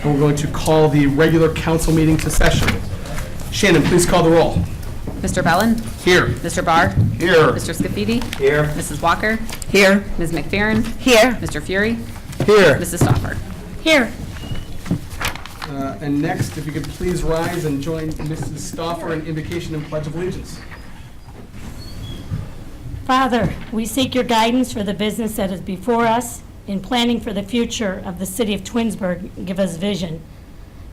And we're going to call the regular council meeting to session. Shannon, please call the roll. Mr. Bellin? Here. Mr. Barr? Here. Mr. Scafidi? Here. Mrs. Walker? Here. Ms. McFerrin? Here. Mr. Fury? Here. Mrs. Stoffer? Here. And next, if you could please rise and join Mrs. Stoffer in invocation and pledge of allegiance. Father, we seek your guidance for the business that is before us. In planning for the future of the city of Twinsburg, give us vision.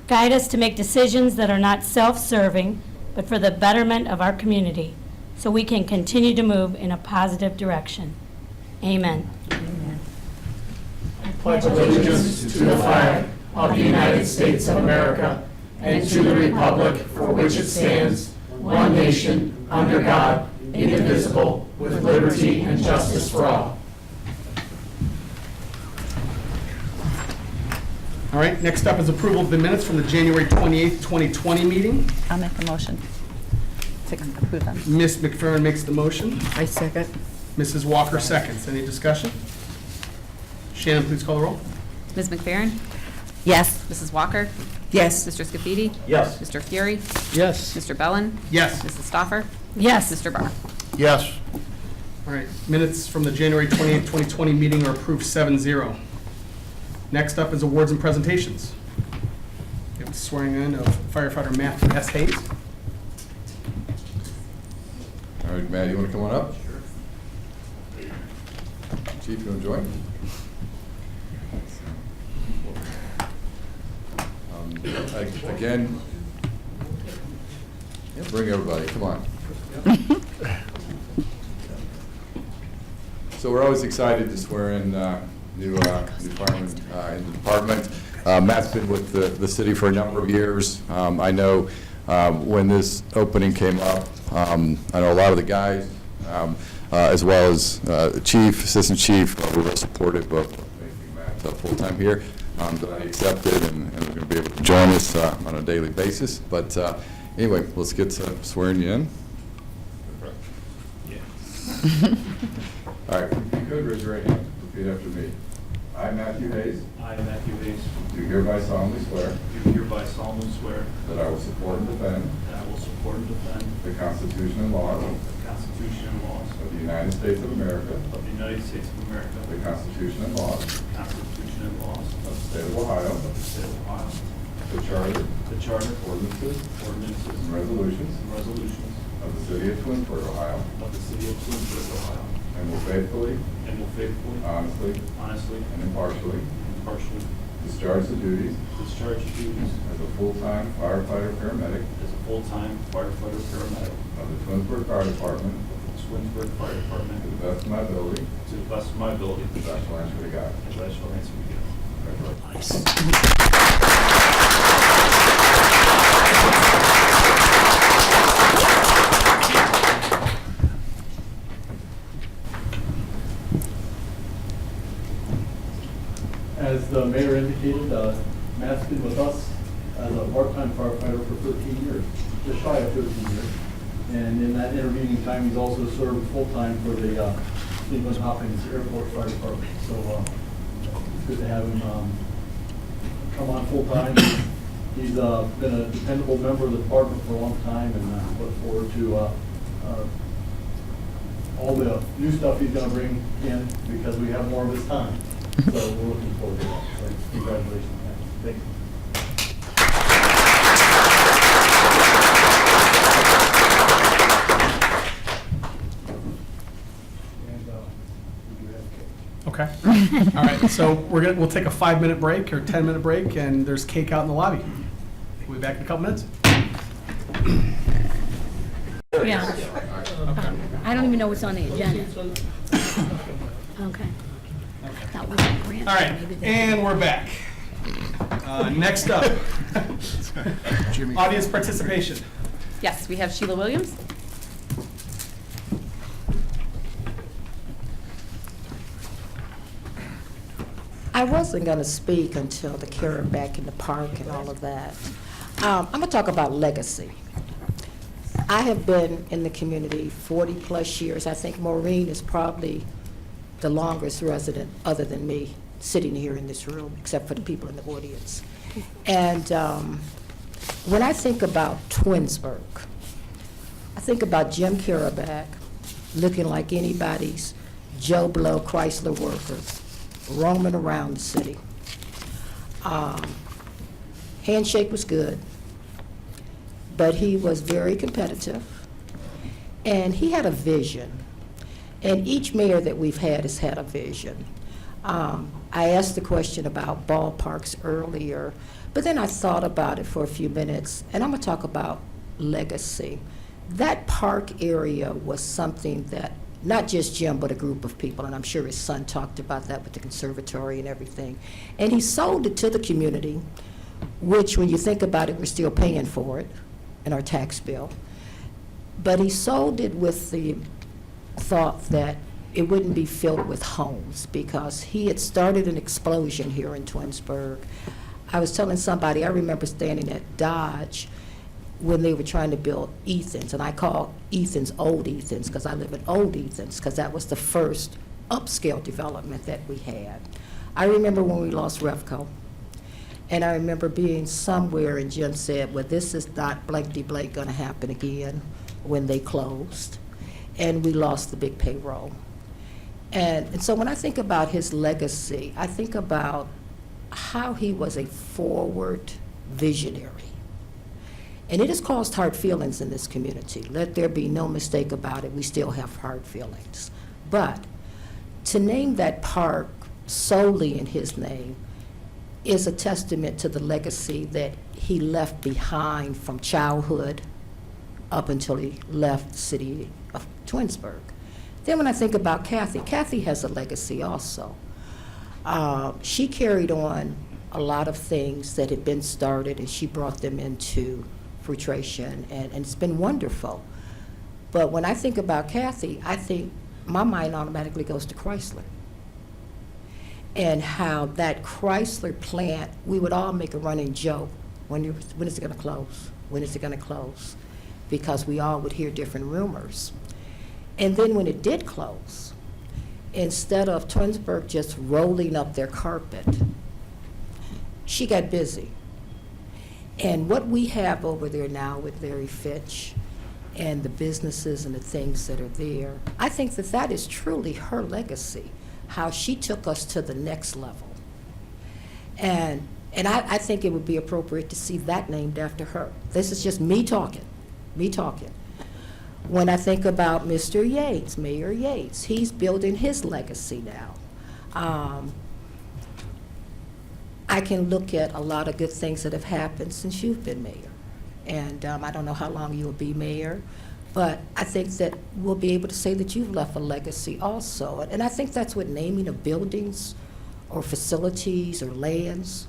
Guide us to make decisions that are not self-serving, but for the betterment of our community, so we can continue to move in a positive direction. Amen. Pledge allegiance to the flag of the United States of America and to the republic for which it stands, one nation, under God, indivisible, with liberty and justice for all. All right, next up is approval of the minutes from the January 28th, 2020 meeting. I'll make the motion to approve them. Ms. McFerrin makes the motion. I second. Mrs. Walker seconds. Any discussion? Shannon, please call the roll. Ms. McFerrin? Yes. Mrs. Walker? Yes. Mr. Scafidi? Yes. Mr. Fury? Yes. Mr. Bellin? Yes. Mrs. Stoffer? Yes. Mr. Barr? Yes. All right, minutes from the January 28th, 2020 meeting are approved 7-0. Next up is awards and presentations. We have the swearing in of firefighter Matthew S. Hayes. All right, Matt, you want to come on up? Sure. Chief, you want to join? Again, bring everybody, come on. So we're always excited to swear in new firemen in the department. Matt's been with the city for a number of years. I know when this opening came up, I know a lot of the guys, as well as the chief, assistant chief, were real supportive of making Matt full-time here. That he accepted and is going to be able to join us on a daily basis. But anyway, let's get swearing you in. Yeah. All right, if you could raise your right hand, repeat after me. I, Matthew Hayes, I, Matthew Hayes, do hereby solemnly swear do hereby solemnly swear that I will support and defend that I will support and defend the Constitution and laws the Constitution and laws of the United States of America, of the United States of America, the Constitution and laws the Constitution and laws of the state of Ohio, of the state of Ohio, the charter, the charter, ordinances, ordinances, and resolutions and resolutions of the city of Twinsburg, Ohio, of the city of Twinsburg, Ohio, and will faithfully, and will faithfully, honestly, and impartially impartially discharge the duties discharge the duties as a full-time firefighter paramedic as a full-time firefighter paramedic of the Twinsburg Fire Department of the Twinsburg Fire Department to the best of my ability. to the best of my ability. As I shall answer to God. As I shall answer to God. Congratulations. As the mayor indicated, Matt's been with us as a part-time firefighter for 13 years, just shy of 13 years. And in that intervening time, he's also served full-time for the Cleveland Hopkins Airport Fire Department. So it's good to have him come on full-time. He's been a dependable member of the department for a long time, and look forward to all the new stuff he's going to bring in because we have more of his time. So we're looking forward to that. So congratulations, man. Thank you. Okay. All right, so we'll take a 5-minute break or 10-minute break, and there's cake out in the lobby. We'll be back in a couple minutes. Yeah. I don't even know what's on the agenda. Okay. That was a grant. All right, and we're back. Next up, audience participation. Yes, we have Sheila Williams. I wasn't going to speak until the Karen back in the park and all of that. I'm going to talk about legacy. I have been in the community 40-plus years. I think Maureen is probably the longest resident, other than me, sitting here in this room, except for the people in the audience. And when I think about Twinsburg, I think about Jim Karaback looking like anybody's Joe Blow Chrysler worker roaming around the city. Handshake was good, but he was very competitive, and he had a vision. And each mayor that we've had has had a vision. I asked the question about ballparks earlier, but then I thought about it for a few minutes, and I'm going to talk about legacy. That park area was something that not just Jim, but a group of people, and I'm sure his son talked about that with the conservatory and everything. And he sold it to the community, which, when you think about it, we're still paying for it in our tax bill. But he sold it with the thought that it wouldn't be filled with homes, because he had started an explosion here in Twinsburg. I was telling somebody, I remember standing at Dodge when they were trying to build Ethan's, and I call Ethan's Old Ethan's because I live in Old Ethan's, because that was the first upscale development that we had. I remember when we lost Revco, and I remember being somewhere and Jim said, well, this is not blankety blank going to happen again, when they closed, and we lost the big payroll. And so when I think about his legacy, I think about how he was a forward visionary. And it has caused hard feelings in this community. Let there be no mistake about it, we still have hard feelings. But to name that park solely in his name is a testament to the legacy that he left behind from childhood up until he left the city of Twinsburg. Then when I think about Kathy, Kathy has a legacy also. She carried on a lot of things that had been started, and she brought them into fruition, and it's been wonderful. But when I think about Kathy, I think my mind automatically goes to Chrysler, and how that Chrysler plant, we would all make a running joke, when is it going to close? When is it going to close? Because we all would hear different rumors. And then when it did close, instead of Twinsburg just rolling up their carpet, she got busy. And what we have over there now with Larry Fitch and the businesses and the things that are there, I think that that is truly her legacy, how she took us to the next level. And I think it would be appropriate to see that named after her. This is just me talking. When I think about Mr. Yates, Mayor Yates, he's building his legacy now. I can look at a lot of good things that have happened since you've been mayor. And I don't know how long you'll be mayor, but I think that we'll be able to say that you've left a legacy also. And I think that's what naming of buildings or facilities or lands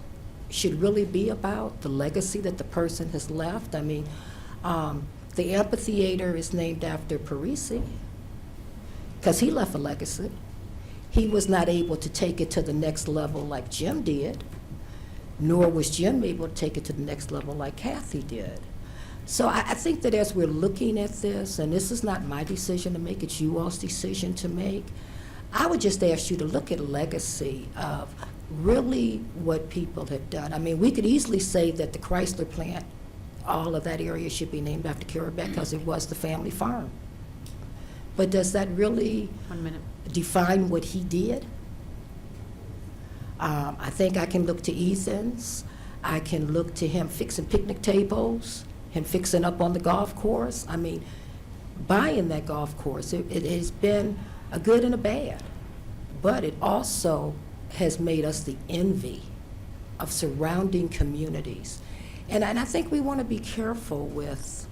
should really be about, the legacy that the person has left. I mean, the amphitheater is named after Parisi, because he left a legacy. He was not able to take it to the next level like Jim did, nor was Jim able to take it to the next level like Kathy did. So I think that as we're looking at this, and this is not my decision to make, it's you all's decision to make, I would just ask you to look at legacy of really what people have done. I mean, we could easily say that the Chrysler plant, all of that area should be named after Karabeck because it was the family farm. But does that really 1 minute. define what he did? I think I can look to Ethan's. I can look to him fixing picnic tables, him fixing up on the golf course. I mean, buying that golf course, it has been a good and a bad. But it also has made us the envy of surrounding communities. And I think we want to be careful with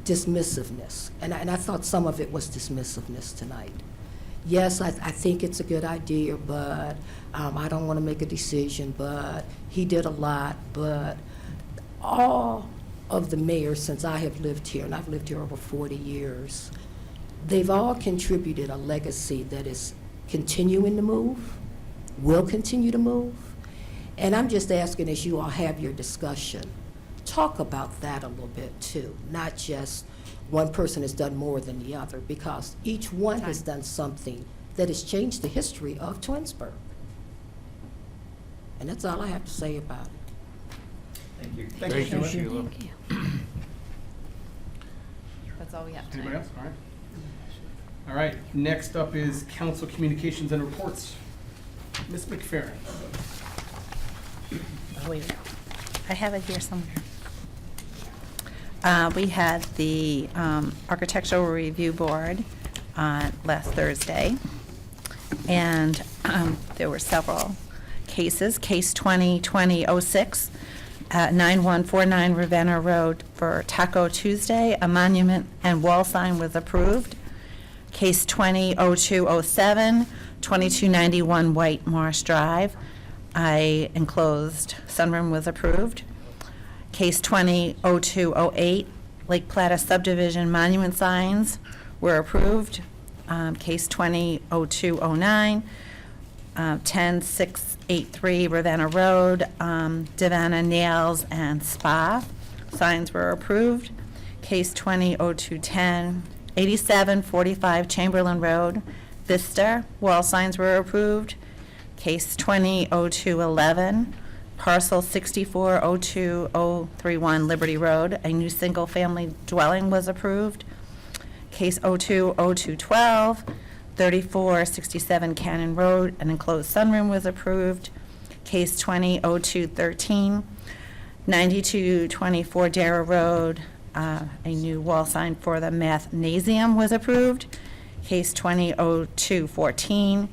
dismissiveness. And I thought some of it was dismissiveness tonight. Yes, I think it's a good idea, but I don't want to make a decision, but he did a lot. But all of the mayors since I have lived here, and I've lived here over 40 years, they've all contributed a legacy that is continuing to move, will continue to move. And I'm just asking, as you all have your discussion, talk about that a little bit too, not just one person has done more than the other, because each one has done something that has changed the history of Twinsburg. And that's all I have to say about it. Thank you. Thank you, Sheila. Sheila. Thank you. That's all we have Anybody tonight. else? All right. All right, next up is council communications and reports. Ms. McFerrin. Oh, wait, I have it here somewhere. We had the Architectural Review Board last Thursday, and there were several cases. Case 20-2006, 9149 Ravenna Road for Taco Tuesday, a monument and wall sign was approved. Case 20-0207, 2291 White Marsh Drive, I enclosed sunroom was approved. Case 20-0208, Lake Plata subdivision monument signs were approved. Case 20-0209, 10683 Ravenna Road, Divana Nails and Spa signs were approved. Case 20-0210, 8745 Chamberlain Road, Vista wall signs were approved. Case 20-0211, parcel 64-02031 Liberty Road, a new single-family dwelling was approved. Case 02-0212, 3467 Cannon Road, an enclosed sunroom was approved. Case 20-0213, 9224 Darrow Road, a new wall sign for the mathnasium was approved. Case 20-0214,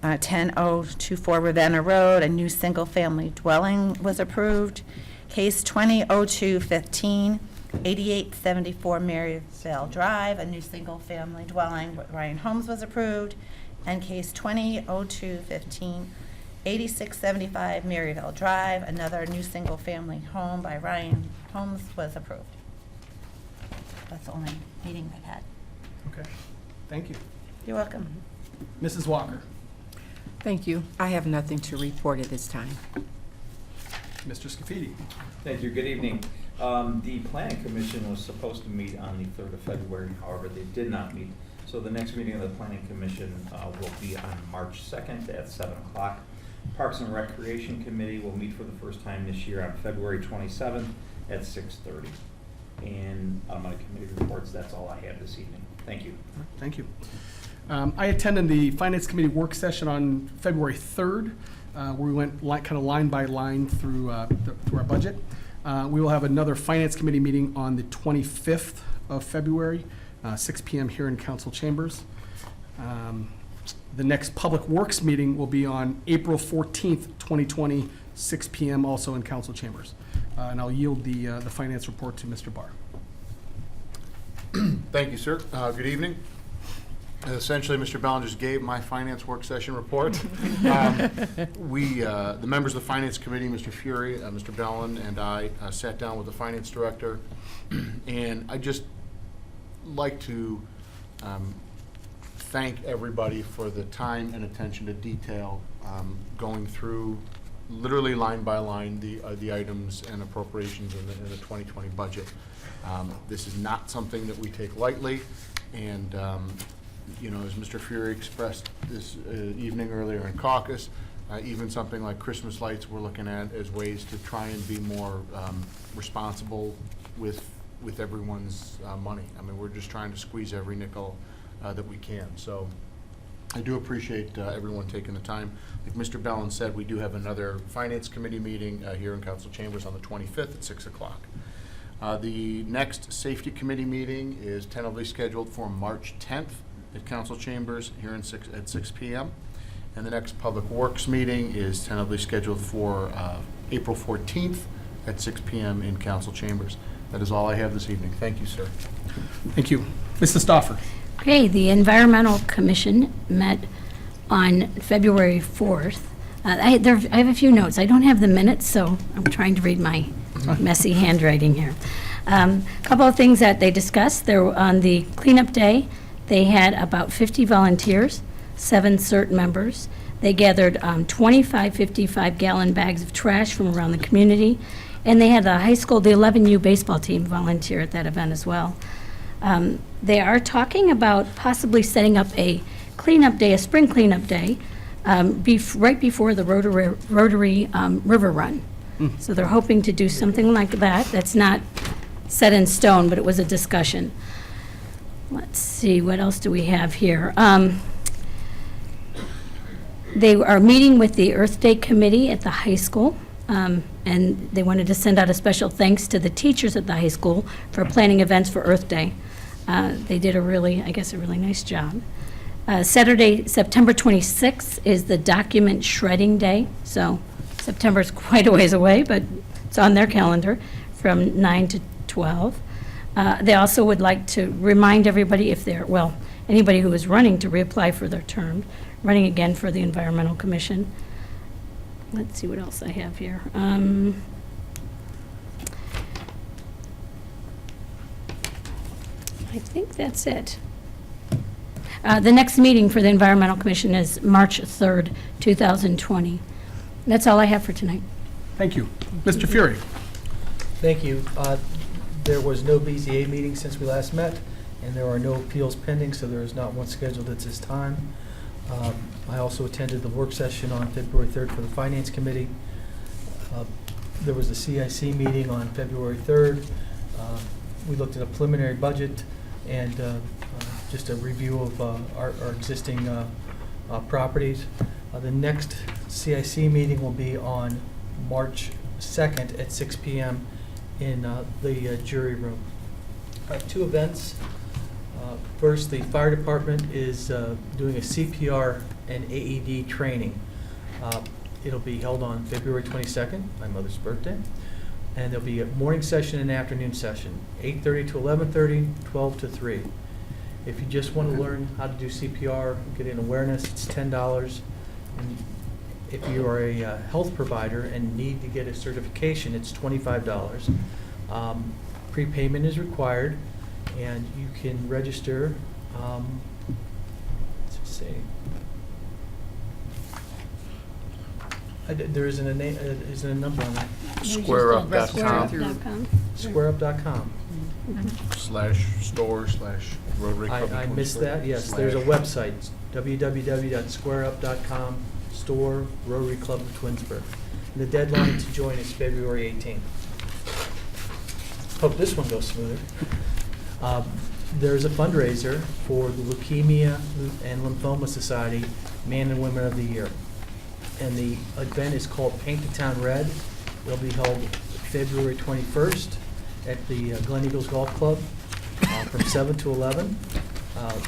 10024 Ravenna Road, a new single-family dwelling was approved. Case 20-0215, 8874 Maryvale Drive, a new single-family dwelling with Ryan Homes was approved. And case 20-0215, 8675 Maryvale Drive, another new single-family home by Ryan Homes was approved. That's the only meeting I've had. Okay, thank you. You're welcome. Mrs. Walker. Thank you. I have nothing to report at this time. Mr. Scafidi. Thank you. Good evening. The Planning Commission was supposed to meet on the 3rd of February. However, they did not meet. So the next meeting of the Planning Commission will be on March 2nd at 7 o'clock. Parks and Recreation Committee will meet for the first time this year on February 27th at 6:30. And on my committee reports, that's all I have this evening. Thank you. Thank you. I attended the Finance Committee work session on February 3rd, where we went kind of line by line through through our budget. We will have another Finance Committee meeting on the 25th of February, 6 p.m. here in council chambers. The next Public Works meeting will be on April 14th, 2020, 6 p.m. also in council chambers. And I'll yield the finance report to Mr. Barr. Thank you, sir. Good evening. Essentially, Mr. Bellin just gave my finance work session report. The members of the Finance Committee, Mr. Fury, Mr. Bellin, and I sat down with the Finance Director, and I just like to thank everybody for the time and attention to detail, going through literally line by line the items and appropriations in the 2020 budget. This is not something that we take lightly, and you know, as Mr. Fury expressed this evening earlier in caucus, even something like Christmas lights we're looking at as ways to try and be more responsible with everyone's money. I mean, we're just trying to squeeze every nickel that we can. So I do appreciate everyone taking the time. Like Mr. Bellin said, we do have another Finance Committee meeting here in council chambers on the 25th at 6 o'clock. The next Safety Committee meeting is tentatively scheduled for March 10th at council chambers here at 6 p.m. And the next Public Works meeting is tentatively scheduled for April 14th at 6 p.m. in council chambers. That is all I have this evening. Thank you, sir. Thank you. Mrs. Stoffer. Okay, the Environmental Commission met on February 4th. I have a few notes. I don't have the minutes, so I'm trying to read my messy handwriting here. Couple of things that they discussed. On the cleanup day, they had about 50 volunteers, 7 CERT members. They gathered 25 55-gallon bags of trash from around the community, and they had the high school, the 11U baseball team volunteer at that event as well. They are talking about possibly setting up a cleanup day, a spring cleanup day, right before the Rotary River Run. So they're hoping to do something like that. That's not set in stone, but it was a discussion. Let's see, what else do we have here? They are meeting with the Earth Day Committee at the high school, and they wanted to send out a special thanks to the teachers at the high school for planning events for Earth Day. They did a really nice job. Saturday, September 26th is the document shredding day, so September's quite a ways away, but it's on their calendar from 9 to 12. They also would like to remind everybody anybody who is running to reapply for their term, running again for the Environmental Commission. Let's see what else I have here. I think that's it. The next meeting for the Environmental Commission is March 3rd, 2020. That's all I have for tonight. Thank you. Mr. Fury. Thank you. There was no BZA meeting since we last met, and there are no appeals pending, so there is not one scheduled at this time. I also attended the work session on February 3rd for the Finance Committee. There was a CIC meeting on February 3rd. We looked at a preliminary budget and just a review of our existing properties. The next CIC meeting will be on March 2nd at 6 p.m. in the jury room. Two events. First, the fire department is doing a CPR and AED training. It'll be held on February 22nd, my mother's birthday, and there'll be a morning session and afternoon session, 8:30 to 11:30, 12 to 3. If you just want to learn how to do CPR, get an awareness, it's $10. And if you are a health provider and need to get a certification, it's $25. Prepayment is required, and you can register. Let's see. There isn't a number on that. SquareUp.com. SquareUp.com. /store/Rotary Club. I missed that, yes. There's a website, www.squareup.com, store Rotary Club of Twinsburg. And the deadline to join is February 18th. Hope this one goes smoother. There's a fundraiser for the Leukemia and Lymphoma Society Man and Women of the Year. And the event is called Paint the Town Red. It'll be held February 21st at the Glen Eagles Golf Club from 7 to 11.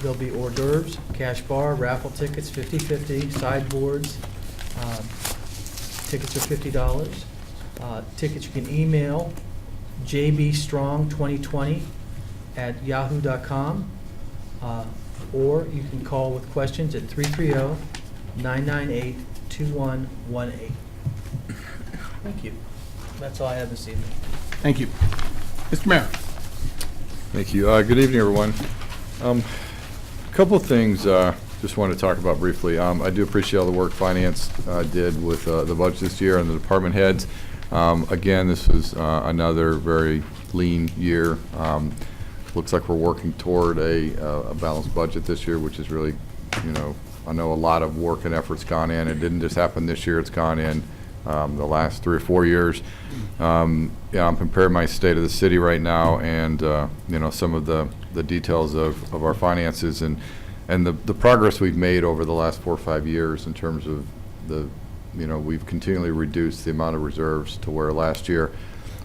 There'll be hors d'oeuvres, cash bar, raffle tickets, 50/50, sideboards. Tickets are $50. Tickets you can email jbstrong2020@yahoo.com, or you can call with questions at 330-998-2118. Thank you. That's all I have this evening. Thank you. Mr. Mayor. Thank you. Good evening, everyone. A couple of things just want to talk about briefly. I do appreciate all the work Finance did with the budget this year and the department heads. Again, this was another very lean year. Looks like we're working toward a balanced budget this year, which is really, I know a lot of work and effort's gone in. It didn't just happen this year, it's gone in the last 3 or 4 years. I'm comparing my state of the city right now and, some of the details of our finances and the progress we've made over the last 4 or 5 years in terms of we've continually reduced the amount of reserves to where last year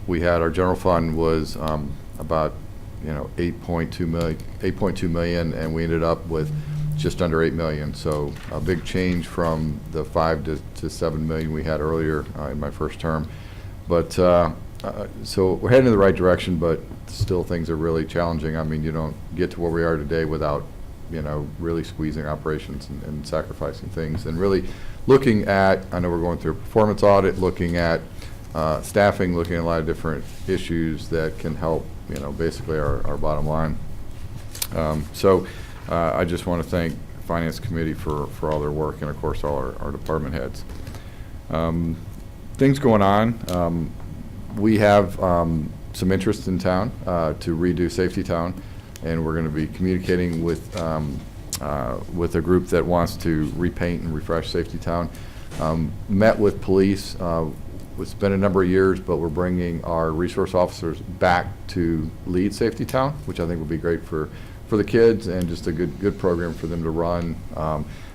we had our general fund was about 8.2 million, and we ended up with just under 8 million. So a big change from the 5 to 7 million we had earlier in my first term. But so we're heading in the right direction, but still things are really challenging. I mean, you don't get to where we are today without really squeezing operations and sacrificing things and really looking at, I know we're going through a performance audit, looking at staffing, looking at a lot of different issues that can help, basically our bottom line. So I just want to thank the Finance Committee for all their work and, of course, all our department heads. Things going on. We have some interest in town to redo Safety Town, and we're going to be communicating with with a group that wants to repaint and refresh Safety Town. Met with police. It's been a number of years, but we're bringing our resource officers back to lead Safety Town, which I think would be great for the kids and just a good program for them to run.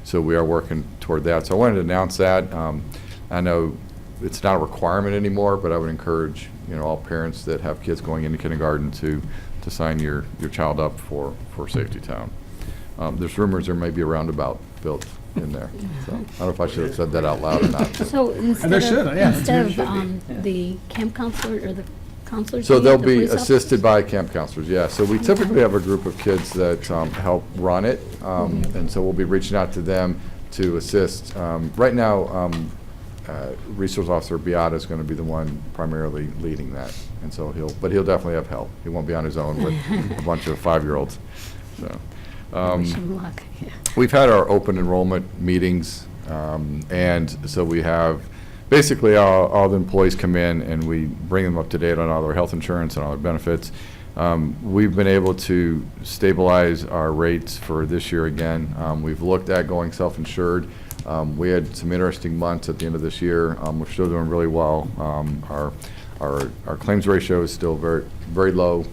So we are working toward that. So I wanted to announce that. I know it's not a requirement anymore, but I would encourage, all parents that have kids going into kindergarten to sign your child up for Safety Town. There's rumors there may be a roundabout built in there. So I don't know if I should have said that out loud or not. So instead there should, yeah. instead of the camp counselor or the counselors? So being they'll the be police assisted officers? by camp counselors, yeah. So we typically have a group of kids that help run it, and so we'll be reaching out to them to assist. Right now, Resource Officer Beata is going to be the one primarily leading that, and so he'll definitely have help. He won't be on his own with a bunch of 5-year-olds. So, Wish him luck, yeah. we've had our open enrollment meetings, and so we have basically all the employees come in and we bring them up to date on all their health insurance and all their benefits. We've been able to stabilize our rates for this year again. We've looked at going self-insured. We had some interesting months at the end of this year. We're still doing really well. Our claims ratio is still very, very low,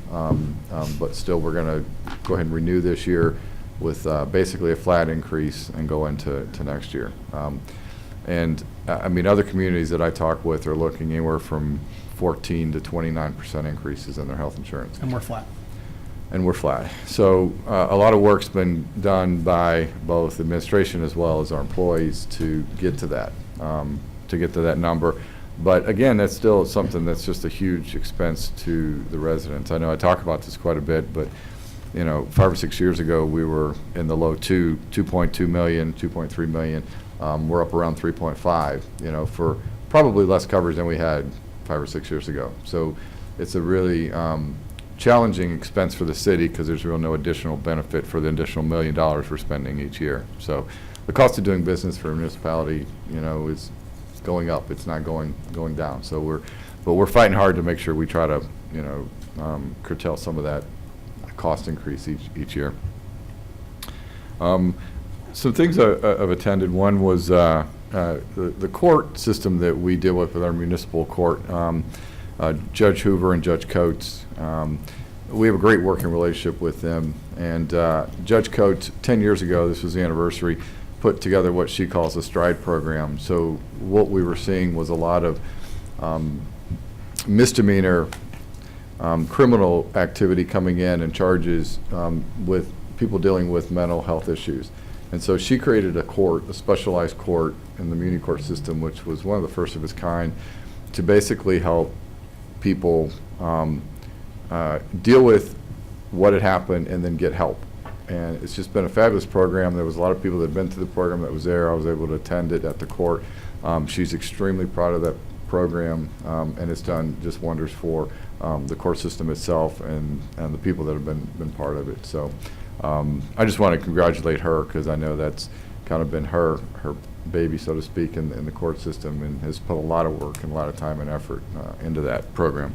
but still we're going to go ahead and renew this year with basically a flat increase and go into next year. Other communities that I talk with are looking anywhere from 14 to 29% increases in their health insurance. And we're flat. And we're flat. So a lot of work's been done by both administration as well as our employees to get to that number. But again, that's still something that's just a huge expense to the residents. I know I talk about this quite a bit, but 5 or 6 years ago, we were in the low 2.2 million, 2.3 million. We're up around 3.5, for probably less coverage than we had 5 or 6 years ago. So it's a really challenging expense for the city because there's really no additional benefit for the additional $1 million we're spending each year. So the cost of doing business for a municipality, is going up. It's not going down. So we're fighting hard to make sure we try to, curtail some of that cost increase each year. Some things I've attended. One was the court system that we deal with our municipal court. Judge Hoover and Judge Coates. We have a great working relationship with them. And Judge Coates, 10 years ago, this was the anniversary, put together what she calls a STRIDE program. So what we were seeing was a lot of misdemeanor criminal activity coming in and charges with people dealing with mental health issues. And so she created a specialized court in the Muni court system, which was one of the first of its kind, to basically help people deal with what had happened and then get help. And it's just been a fabulous program. There was a lot of people that had been through the program that was there. I was able to attend it at the court. She's extremely proud of that program, and it's done just wonders for the court system itself and the people that have been part of it. So I just want to congratulate her because I know that's kind of been her baby, so to speak, in the court system, and has put a lot of work and a lot of time and effort into that program.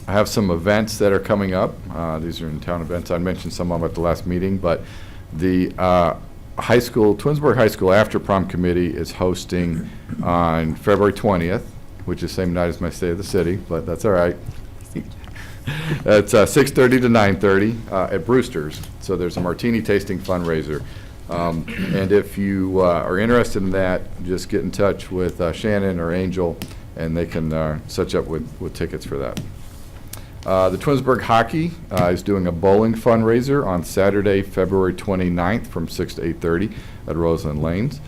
I have some events that are coming up. These are in-town events. I mentioned some of them at the last meeting, but the Twinsburg High School After Prom Committee is hosting on February 20th, which is the same night as my State of the City, but that's all right. It's 6:30 to 9:30 at Brewster's. So there's a martini tasting fundraiser. And if you are interested in that, just get in touch with Shannon or Angel, and they can set you up with tickets for that. The Twinsburg Hockey is doing a bowling fundraiser on Saturday, February 29th from 6 to 8:30 at Roseland Lanes.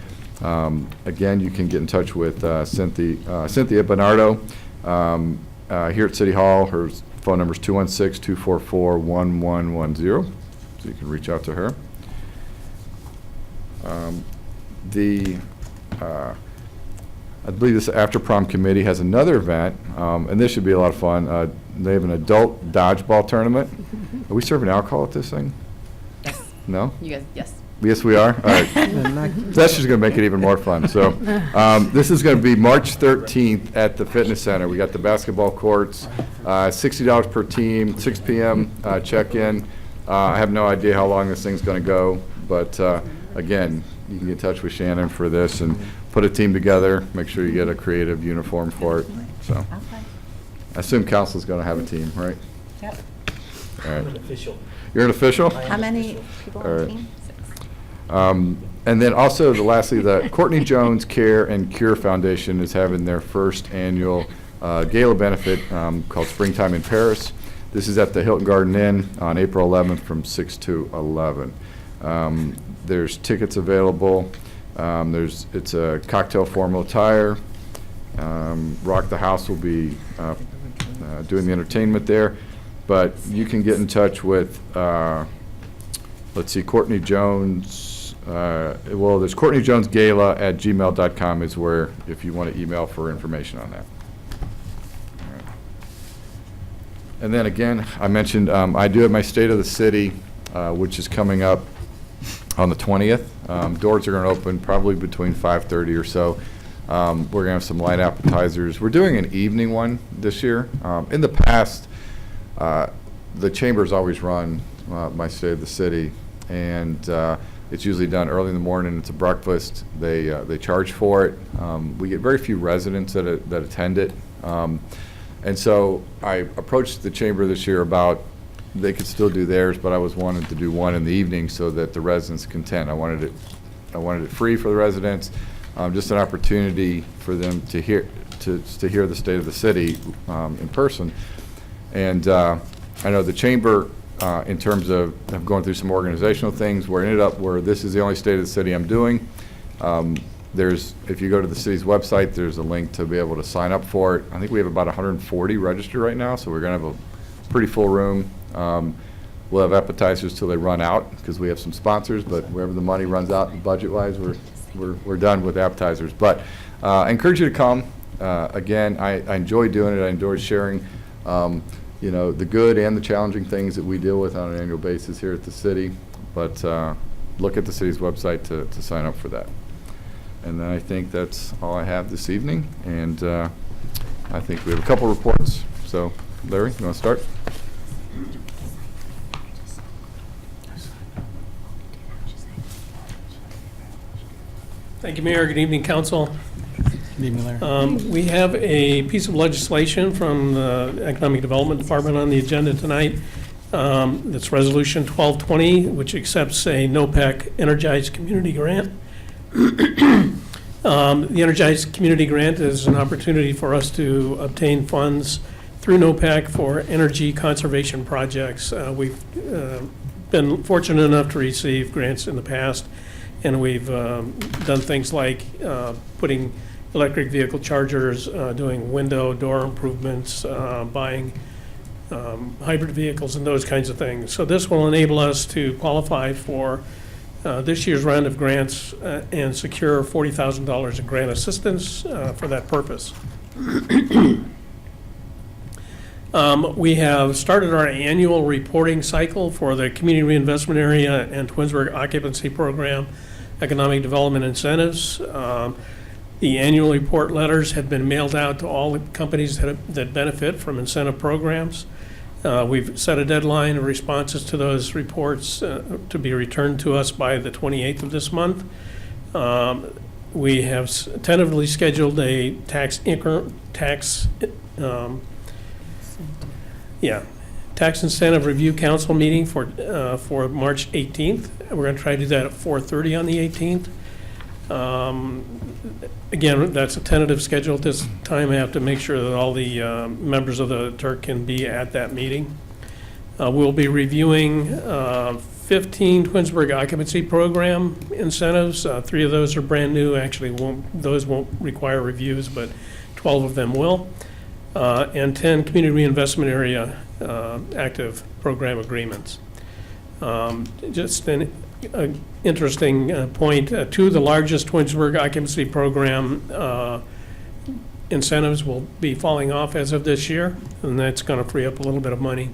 Again, you can get in touch with Cynthia Bernardo here at City Hall. Her phone number is 216-244-1110, so you can reach out to her. I believe this After Prom Committee has another event, and this should be a lot of fun. They have an adult dodgeball tournament. Are we serving alcohol at this thing? Yes. No? You guys, yes. Yes, we are? All right. That's just going to make it even more fun. So this is going to be March 13th at the Fitness Center. We got the basketball courts, $60 per team, 6 p.m. check-in. I have no idea how long this thing's going to go, but again, you can get in touch with Shannon for this and put a team together, make sure you get a creative uniform for it. So I assume council's going to have a team, right? Yep. All I'm an right. official. You're an official? How many people All on the right. team? And then also, lastly, the Courtney Jones Care and Cure Foundation is having their first annual gala benefit called Springtime in Paris. This is at the Hilton Garden Inn on April 11th from 6 to 11. There's tickets available. It's a cocktail formal attire. Rock the House will be doing the entertainment there. But you can get in touch with, let's see, Courtney Jones. Well, there's Courtney Jones Gala at gmail.com is where, if you want to email for information on that. All right. And then again, I mentioned I do have my State of the City, which is coming up on the 20th. Doors are going to open probably between 5:30 or so. We're going to have some light appetizers. We're doing an evening one this year. In the past, the chamber's always run my State of the City, and it's usually done early in the morning. It's a breakfast. They charge for it. We get very few residents that attend it, and so I approached the chamber this year about they could still do theirs, but I was wanting to do one in the evening so that the residents can attend. I wanted it free for the residents, just an opportunity for them to hear the State of the City in person. And I know the chamber, in terms of going through some organizational things, where it ended up where this is the only State of the City I'm doing. If you go to the city's website, there's a link to be able to sign up for it. I think we have about 140 registered right now, so we're going to have a pretty full room. We'll have appetizers till they run out, because we have some sponsors, but wherever the money runs out budget-wise, we're done with appetizers. But I encourage you to come. Again, I enjoy doing it. I enjoy sharing the good and the challenging things that we deal with on an annual basis here at the city. But look at the city's website to sign up for that. And then I think that's all I have this evening. And I think we have a couple reports. So, Larry, you want to start? Thank you, Mayor. Good evening, Council. Good evening, Larry. We have a piece of legislation from the Economic Development Department on the agenda tonight. That's Resolution 1220, which accepts a NOPEC Energized Community Grant. The Energized Community Grant is an opportunity for us to obtain funds through NOPEC for energy conservation projects. We've been fortunate enough to receive grants in the past, and we've done things like putting electric vehicle chargers, doing window, door improvements, buying hybrid vehicles and those kinds of things. So this will enable us to qualify for this year's round of grants and secure $40,000 in grant assistance for that purpose. We have started our annual reporting cycle for the Community Reinvestment Area and Twinsburg Occupancy Program Economic Development Incentives. The annual report letters have been mailed out to all the companies that benefit from incentive programs. We've set a deadline of responses to those reports to be returned to us by the 28th of this month. We have tentatively scheduled a tax incentive review council meeting for March 18th. We're going to try to do that at 4:30 on the 18th. Again, that's a tentative schedule at this time. I have to make sure that all the members of the TURC can be at that meeting. We'll be reviewing 15 Twinsburg Occupancy Program incentives. 3 of those are brand new. Actually, those won't require reviews, but 12 of them will. And 10 Community Reinvestment Area active program agreements. Just an interesting point, 2 of the largest Twinsburg Occupancy Program incentives will be falling off as of this year, and that's going to free up a little bit of money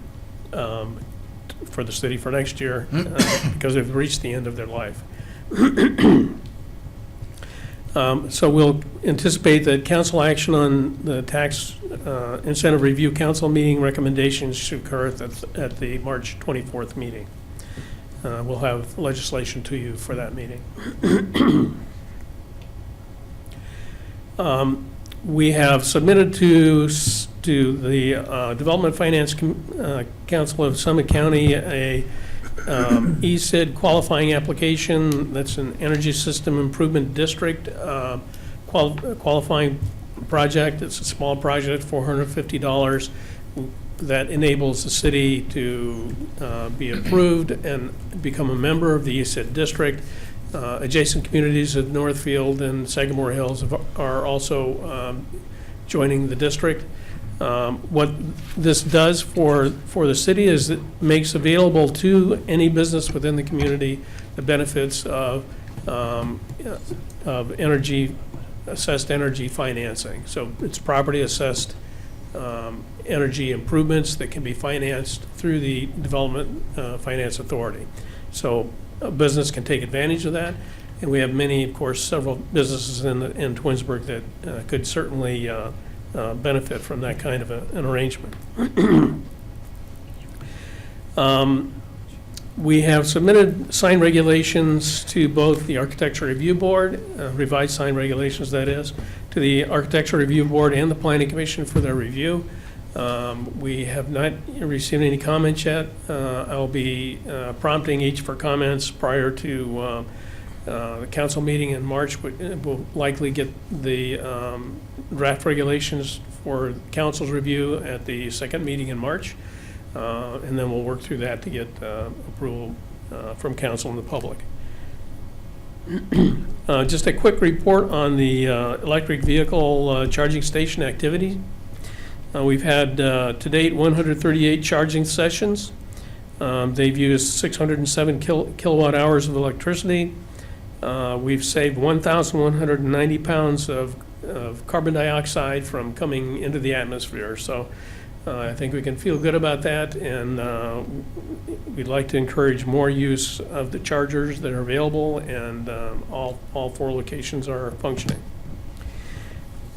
for the city for next year because they've reached the end of their life. So we'll anticipate that council action on the tax incentive review council meeting recommendations should occur at the March 24th meeting. We'll have legislation to you for that meeting. We have submitted to the Development Finance Council of Summit County a ESID qualifying application. That's an Energy System Improvement District qualifying project. It's a small project, $450, that enables the city to be approved and become a member of the ESID district. Adjacent communities of Northfield and Sagamore Hills are also joining the district. What this does for the city is it makes available to any business within the community the benefits of assessed energy financing. So it's property assessed energy improvements that can be financed through the Development Finance Authority. So a business can take advantage of that, and we have many, of course, several businesses in Twinsburg that could certainly benefit from that kind of an arrangement. We have submitted sign regulations to both the Architecture Review Board, revised sign regulations that is, to the Architecture Review Board and the Planning Commission for their review. We have not received any comments yet. I'll be prompting each for comments prior to the council meeting in March. We'll likely get the draft regulations for council's review at the second meeting in March, and then we'll work through that to get approval from council and the public. Just a quick report on the electric vehicle charging station activity. We've had to date 138 charging sessions. They've used 607 kilowatt hours of electricity. We've saved 1,190 pounds of carbon dioxide from coming into the atmosphere. So I think we can feel good about that, and we'd like to encourage more use of the chargers that are available, and all 4 locations are functioning.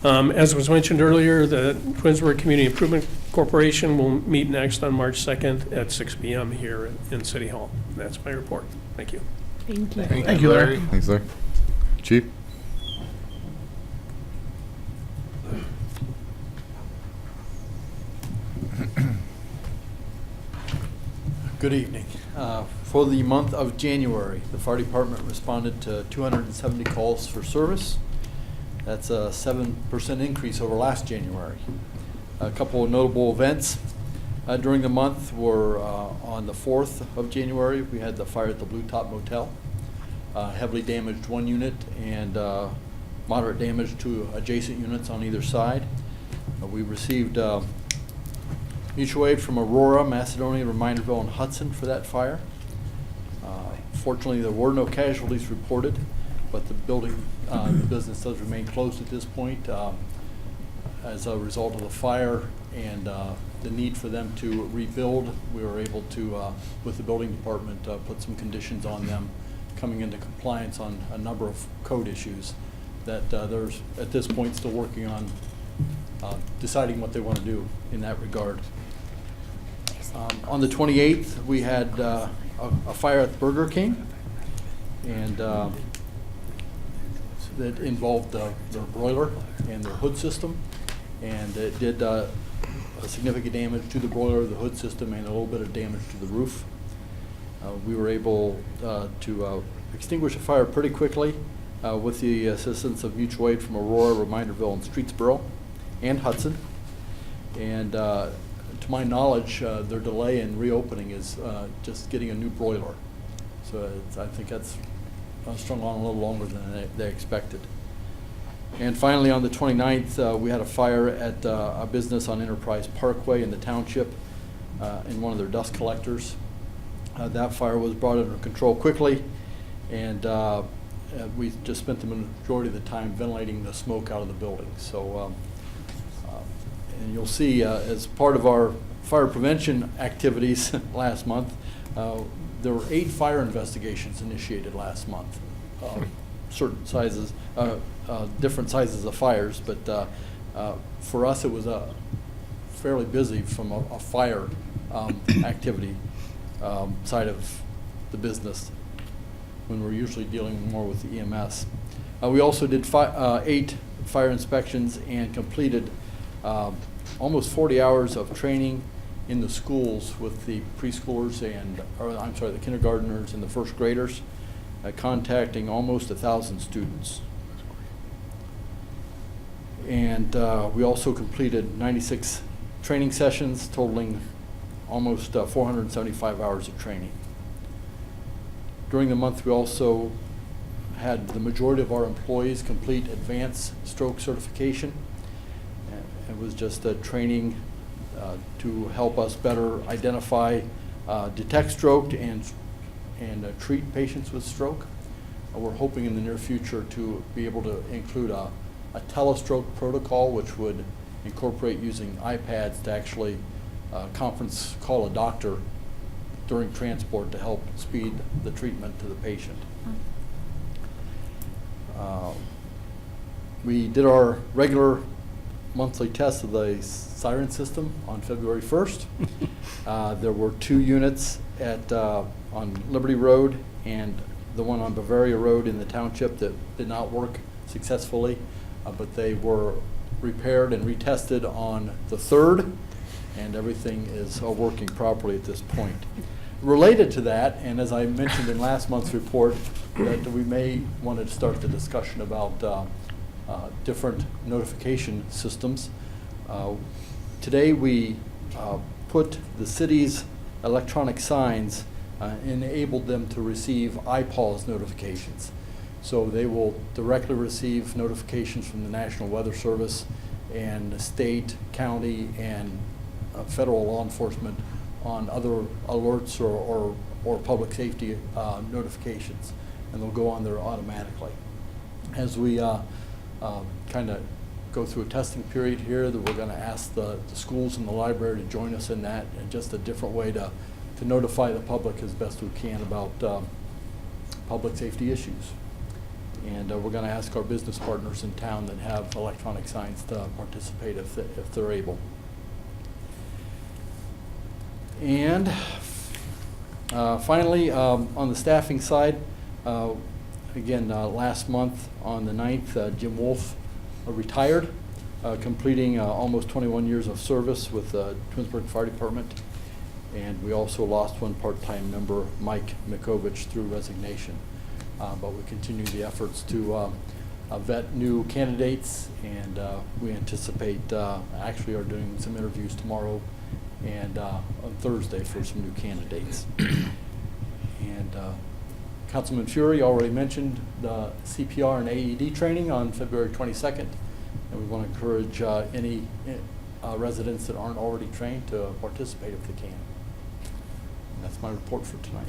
As was mentioned earlier, the Twinsburg Community Improvement Corporation will meet next on March 2nd at 6 p.m. here in City Hall. That's my report. Thank you. Thank you. Thank you, Larry. Thanks, Larry. Chief? Good evening. For the month of January, the fire department responded to 270 calls for service. That's a 7% increase over last January. A couple of notable events during the month were on the 4th of January, we had the fire at the Blue Top Motel. Heavily damaged one unit and moderate damage to adjacent units on either side. We received mutual aid from Aurora, Macedonia, Reminderville, and Hudson for that fire. Fortunately, there were no casualties reported, but the building, the business does remain closed at this point as a result of the fire and the need for them to rebuild. We were able to, with the building department, put some conditions on them coming into compliance on a number of code issues that there's at this point still working on deciding what they want to do in that regard. On the 28th, we had a fire at Burger King, and that involved their broiler and their hood system, and it did significant damage to the broiler, the hood system, and a little bit of damage to the roof. We were able to extinguish the fire pretty quickly with the assistance of mutual aid from Aurora, Reminderville, and Streetsboro, and Hudson. And to my knowledge, their delay in reopening is just getting a new broiler. So I think that's strung on a little longer than they expected. And finally, on the 29th, we had a fire at a business on Enterprise Parkway in the township in one of their dust collectors. That fire was brought under control quickly, and we just spent the majority of the time ventilating the smoke out of the building. So, and you'll see as part of our fire prevention activities last month, there were 8 fire investigations initiated last month. certain sizes, different sizes of fires, but for us, it was fairly busy from a fire activity side of the business, when we're usually dealing more with the EMS. We also did 8 fire inspections and completed almost 40 hours of training in the schools with the preschoolers the kindergartners and the first graders, contacting almost 1,000 students. And we also completed 96 training sessions totaling almost 475 hours of training. During the month, we also had the majority of our employees complete advanced stroke certification. It was just a training to help us better identify, detect stroke and treat patients with stroke. We're hoping in the near future to be able to include a telestroke protocol, which would incorporate using iPads to actually conference call a doctor during transport to help speed the treatment to the patient. We did our regular monthly test of the siren system on February 1st. There were 2 units on Liberty Road and the one on Bavaria Road in the township that did not work successfully, but they were repaired and retested on the 3rd, and everything is working properly at this point. Related to that, and as I mentioned in last month's report, that we may want to start the discussion about different notification systems. Today we put the city's electronic signs, enabled them to receive iPause notifications. So they will directly receive notifications from the National Weather Service and the state, county, and federal law enforcement on other alerts or public safety notifications, and they'll go on there automatically. As we kind of go through a testing period here, that we're going to ask the schools and the library to join us in that, and just a different way to notify the public as best we can about public safety issues. And we're going to ask our business partners in town that have electronic signs to participate if they're able. And finally, on the staffing side, again, last month on the 9th, Jim Wolf retired, completing almost 21 years of service with the Twinsburg Fire Department. And we also lost one part-time member, Mike Mikovich, through resignation. But we continue the efforts to vet new candidates, and we anticipate, actually are doing some interviews tomorrow and on Thursday for some new candidates. And Councilman Fury already mentioned the CPR and AED training on February 22nd, and we want to encourage any residents that aren't already trained to participate if they can. And that's my report for tonight.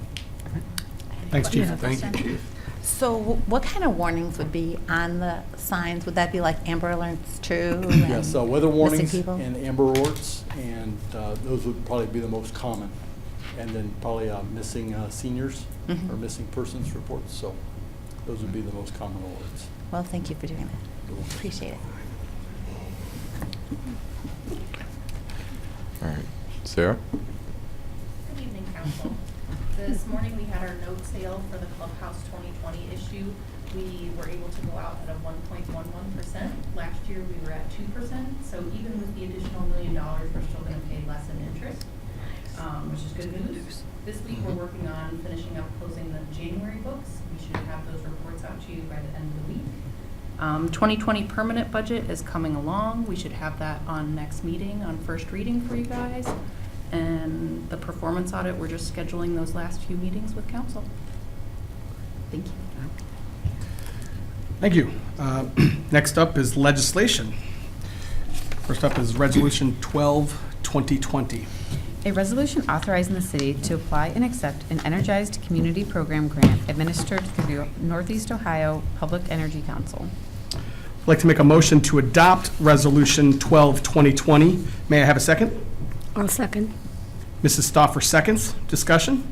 Thanks, Chief. Thank you, Chief. So what kind of warnings would be on the signs? Would that be like Amber Alerts too? Yes, weather warnings people? and Amber Alerts, and those would probably be the most common. And then probably missing seniors or missing persons reports. So those would be the most common alerts. Well, thank you for doing that. Appreciate it. All right. Sarah? Good evening, Council. This morning, we had our note sale for the Clubhouse 2020 issue. We were able to go out at a 1.11%. Last year, we were at 2%. So even with the additional $1 million, we're still going to pay less in interest, which is good news. This week, we're working on finishing up closing the January books. We should have those reports out to you by the end of the week. 2020 permanent budget is coming along. We should have that on next meeting, on first reading for you guys. And the performance audit, we're just scheduling those last few meetings with council. Thank you. Thank you. Next up is legislation. First up is Resolution 12, 2020. A resolution authorizing the city to apply and accept an energized community program grant administered through the Northeast Ohio Public Energy Council. I'd like to make a motion to adopt Resolution 12, 2020. May I have a second? I'll second. Mrs. Stoffer seconds. Discussion?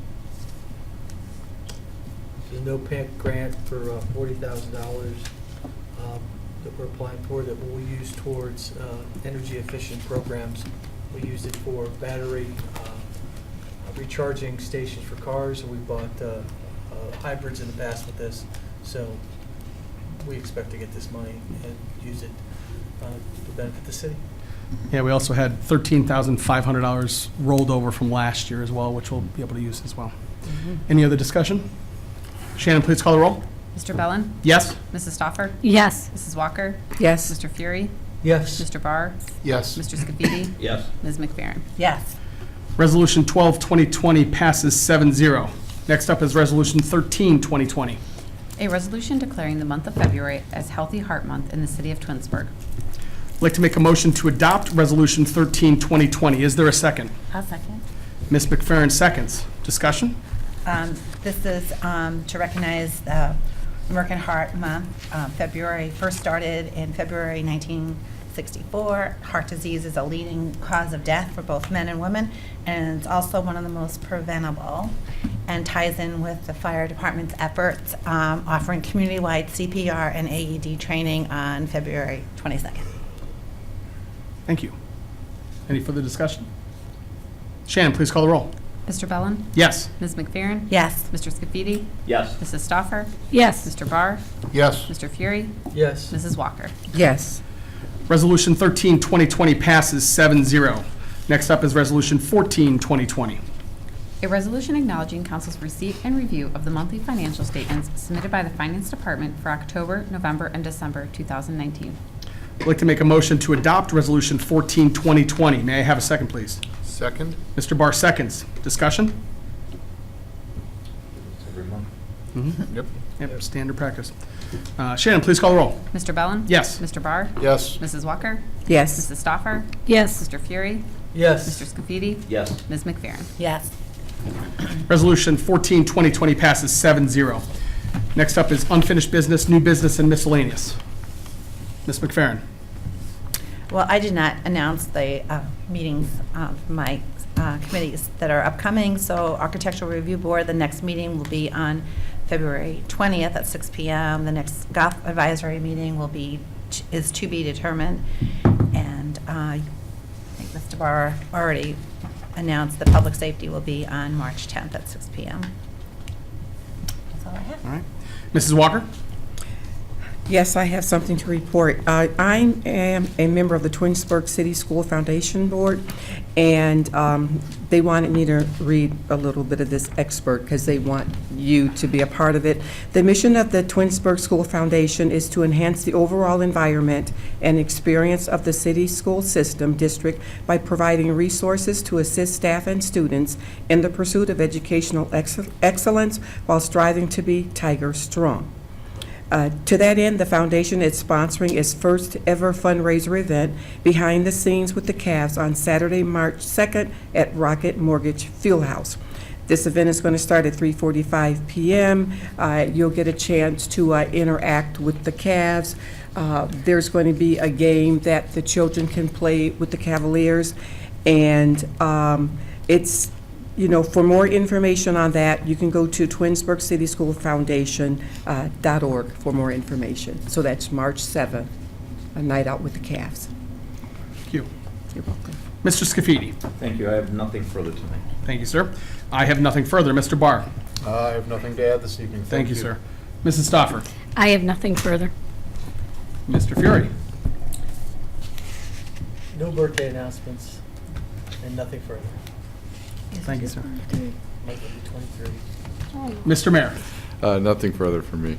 a no-PAC grant for $40,000 that we're applying for that we'll use towards energy-efficient programs. We used it for battery recharging stations for cars, and we bought hybrids in the past with this. So we expect to get this money and use it to benefit the city. Yeah, we also had $13,500 rolled over from last year as well, which we'll be able to use as well. Any other discussion? Shannon, please call the roll. Mr. Bellin? Yes? Mrs. Stoffer? Yes. Mrs. Walker? Yes. Mr. Fury? Yes. Mr. Barr? Yes. Mr. Scafidi? Yes. Ms. McFerrin? Yes. Resolution 12, 2020 passes 7-0. Next up is Resolution 13, 2020. A resolution declaring the month of February as Healthy Heart Month in the city of Twinsburg. I'd like to make a motion to adopt Resolution 13, 2020. Is there a second? I'll second. Ms. McFerrin seconds. Discussion? This is to recognize the American Heart Month. February first started in February 1964. Heart disease is a leading cause of death for both men and women, and it's also one of the most preventable, and ties in with the fire department's efforts offering community-wide CPR and AED training on February 22nd. Thank you. Any further discussion? Shannon, please call the roll. Mr. Bellin? Yes. Ms. McFerrin? Yes. Mr. Scafidi? Yes. Mrs. Stoffer? Yes. Mr. Barr? Yes. Mr. Fury? Yes. Mrs. Walker? Yes. Resolution 13, 2020 passes 7-0. Next up is Resolution 14, 2020. A resolution acknowledging council's receipt and review of the monthly financial statements submitted by the Finance Department for October, November, and December 2019. I'd like to make a motion to adopt Resolution 14, 2020. May I have a second, please? Second? Mr. Barr seconds. Discussion? It's every month. Yep. Yep, standard practice. Shannon, please call the roll. Mr. Bellin? Yes. Mr. Barr? Yes. Mrs. Walker? Yes. Mrs. Stoffer? Yes. Mr. Fury? Yes. Mr. Scafidi? Yes. Ms. McFerrin? Yes. Resolution 14, 2020 passes 7-0. Next up is unfinished business, new business, and miscellaneous. Ms. McFerrin. Well, I did not announce the meetings of my committees that are upcoming, so Architectural Review Board, the next meeting will be on February 20th at 6 p.m. The next golf advisory meeting is to be determined, and I think Mr. Barr already announced that public safety will be on March 10th at 6 p.m. That's all I have. All right. Mrs. Walker? Yes, I have something to report. I am a member of the Twinsburg City School Foundation Board, and they wanted me to read a little bit of this excerpt because they want you to be a part of it. The mission of the Twinsburg School Foundation is to enhance the overall environment and experience of the city school system district by providing resources to assist staff and students in the pursuit of educational excellence while striving to be Tiger Strong. To that end, the foundation is sponsoring its first ever fundraiser event, Behind the Scenes with the Cavs, on Saturday, March 2nd at Rocket Mortgage Fieldhouse. This event is going to start at 3:45 p.m. You'll get a chance to interact with the Cavs. There's going to be a game that the children can play with the Cavaliers, and it's for more information on that, you can go to TwinsburgCitySchoolFoundation.org for more information. So that's March 7th, a night out with the Cavs. Thank you. You're welcome. Mr. Scafidi? Thank you. I have nothing further tonight. Thank you, sir. I have nothing further. Mr. Barr? I have nothing to add this evening. Thank you, sir. Mrs. Stoffer? I have nothing further. Mr. Fury? No birthday announcements and nothing further. Thank you, sir. Might be 23. Mr. Mayor? Nothing further from me.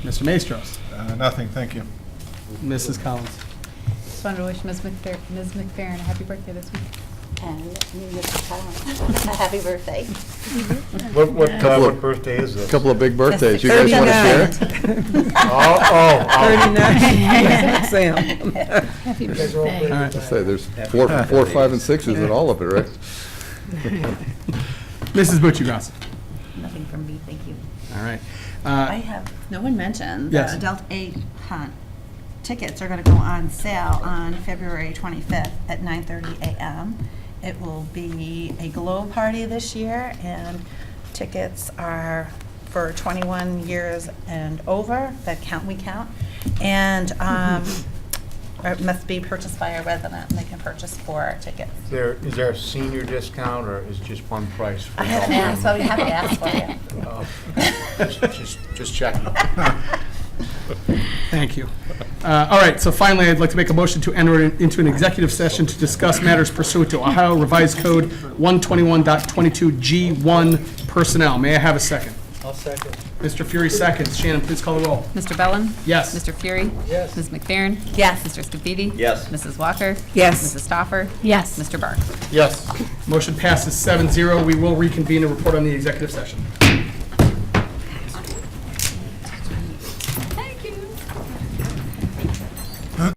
Mr. Maestros? Nothing, thank you. Mrs. Collins? Just wanted to wish Ms. McFerrin a happy birthday this week. And Mr. Collins, a happy birthday. What birthday is this? Couple of big birthdays. You guys want to share it? 39. Sam. Happy You guys are all birthday. brave. All right. I say there's four, 5, and 6s in all of it, right? Mrs. Buccigross? Nothing from me, thank you. All right. I have, no one mentioned, the Yes. Adult 8 Hunt tickets are going to go on sale on February 25th at 9:30 a.m. It will be a glow party this year, and tickets are for 21 years and over, that we count. And it must be purchased by a resident, and they can purchase 4 tickets. Is there a senior discount, or is just one price? for I haven't all? asked, well, we haven't asked for it. Just checking. Thank you. All right, so finally, I'd like to make a motion to enter into an executive session to discuss matters pursuant to Ohio Revised Code 121.22G1 personnel. May I have a second? I'll second. Mr. Fury seconds. Shannon, please call the roll. Mr. Bellin? Yes. Mr. Fury? Yes. Ms. McFerrin? Yes. Mr. Scafidi? Yes. Mrs. Walker? Yes. Mrs. Stoffer? Yes. Mr. Barr? Yes. Motion passes 7-0. We will reconvene and report on the executive session.